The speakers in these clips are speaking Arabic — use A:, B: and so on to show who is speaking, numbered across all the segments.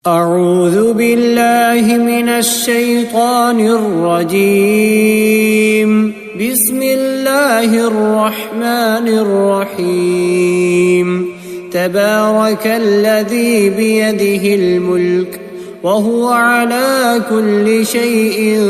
A: أعوذ بالله من الشيطان الرجيم. بسم الله الرحمن الرحيم. تبارك الذي بيده الملك وهو على كل شيء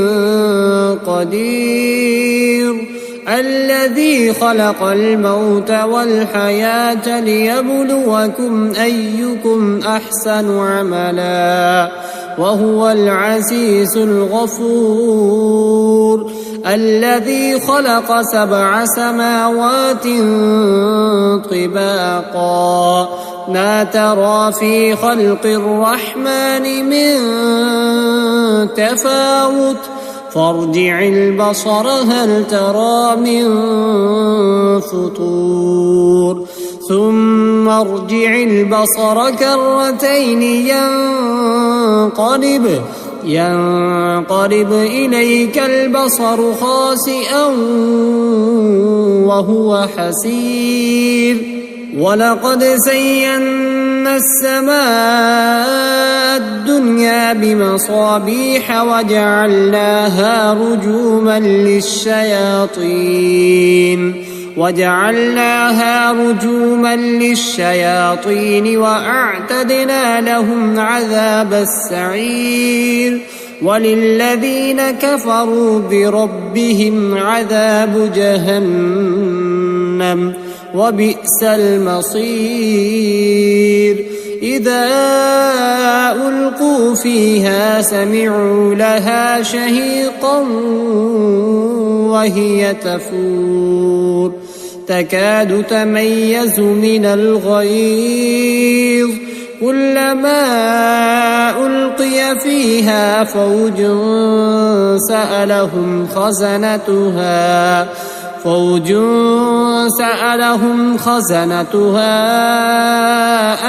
A: قدير. الذي خلق الموت والحياة ليبلوكم أيكم أحسن عملا وهو العزيز الغفور. الذي خلق 7 سماوات طباقا ما ترى في خلق الرحمن من تفاوت فارجع البصر هل ترى من فطور ثم ارجع البصر كرتين ينقلب إليك البصر خاسئا وهو حسير. ولقد زينا السماء الدنيا بمصابيح وجعلناها رجوما للشياطين وأعتدنا لهم عذاب السعير. وللذين كفروا بربهم عذاب جهنم وبئس المصير. إذا ألقوا فيها سمعوا لها شهيقا وهي تفور تكاد تميز من الغيظ كلما ألقي فيها فوج سألهم خزنتها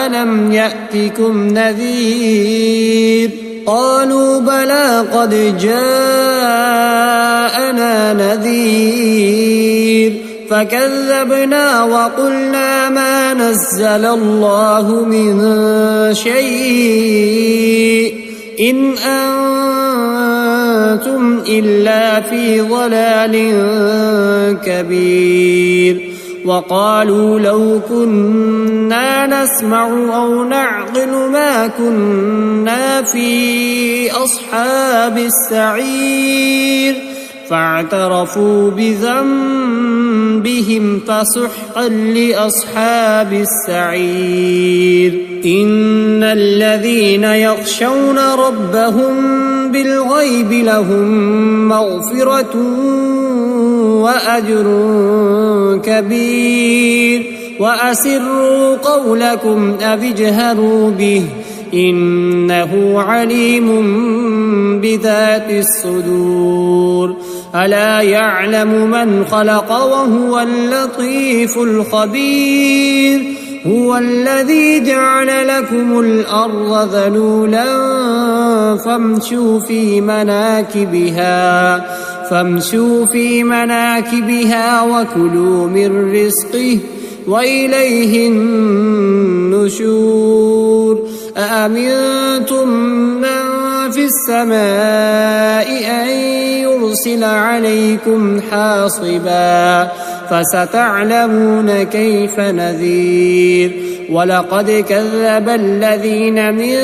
A: ألم يأتكم نذير قالوا بلى قد جاءنا نذير فكذبنا وقلنا ما نزل الله من شيء إن أنتم إلا في ضلال كبير. وقالوا لو كنا نسمع أو نعقل ما كنا في أصحاب السعير فاعترفوا بذنبهم فسحقا لأصحاب السعير. إن الذين يخشون ربهم بالغيب لهم مغفرة وأجر كبير. وأسروا قولكم أو اجهروا به إنه عليم بذات الصدور. ألا يعلم من خلق وهو اللطيف الخبير. هو الذي جعل لكم الأرض ذلولا فامشوا في مناكبها وكلوا من رزقه وإليه النشور. أأمنتم من في السماء أن يرسل عليكم حاصبا فستعلمون كيف نذير. ولقد كذب الذين من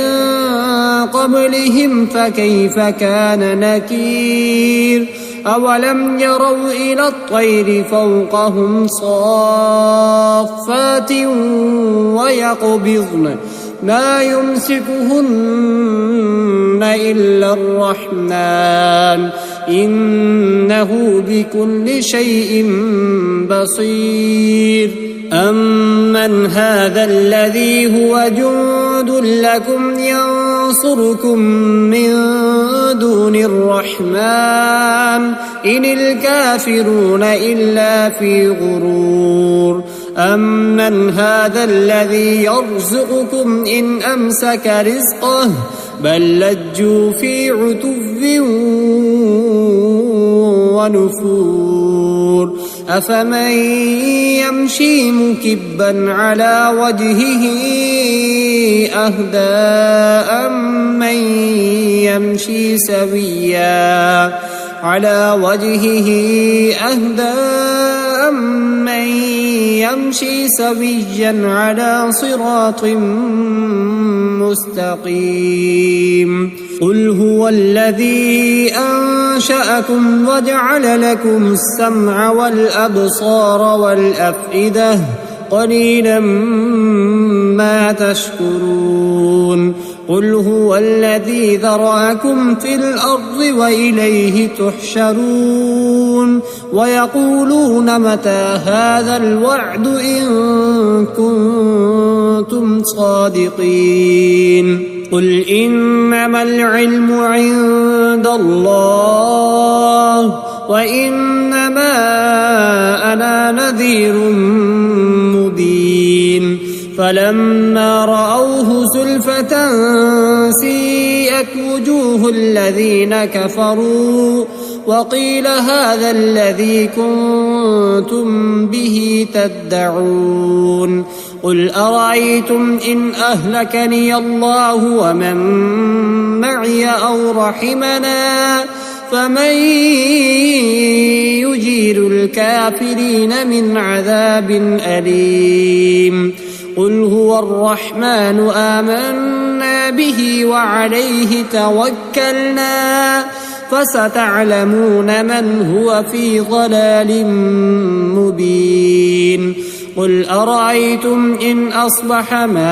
A: قبلهم فكيف كان نكير. أولم يروا إلى الطير فوقهم صافات ويقبضن ما يمسكهن إلا الرحمن إنه بكل شيء بصير. أمن هذا الذي هو جند لكم ينصركم من دون الرحمن إن الكافرون إلا في غرور. أمن هذا الذي يرزقكم إن أمسك رزقه بل لجوا في عتو ونفور. أفمن يمشي مكبا على وجهه أهدى أمن يمشي سويا على صراط مستقيم قل هو الذي أنشأكم وجعل لكم السمع والأبصار والأفئدة قليلا ما تشكرون قل هو الذي ذرأكم في الأرض وإليه تحشرون ويقولون متى هذا الوعد إن كنتم صادقين قل إنما العلم عند الله وإنما أنا نذير مبين فلما رأوه زلفة سيئت وجوه الذين كفروا وقيل هذا الذي كنتم به تدعون قل أرأيتم إن أهلكني الله ومن معي أو رحمنا فمن يجير الكافرين من عذاب أليم قل هو الرحمن آمنا به وعليه توكلنا فستعلمون من هو في ضلال مبين قل أرأيتم إن أصبح ماؤكم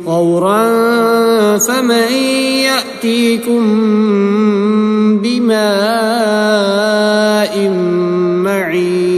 A: غورا فمن يأتيكم بماء معين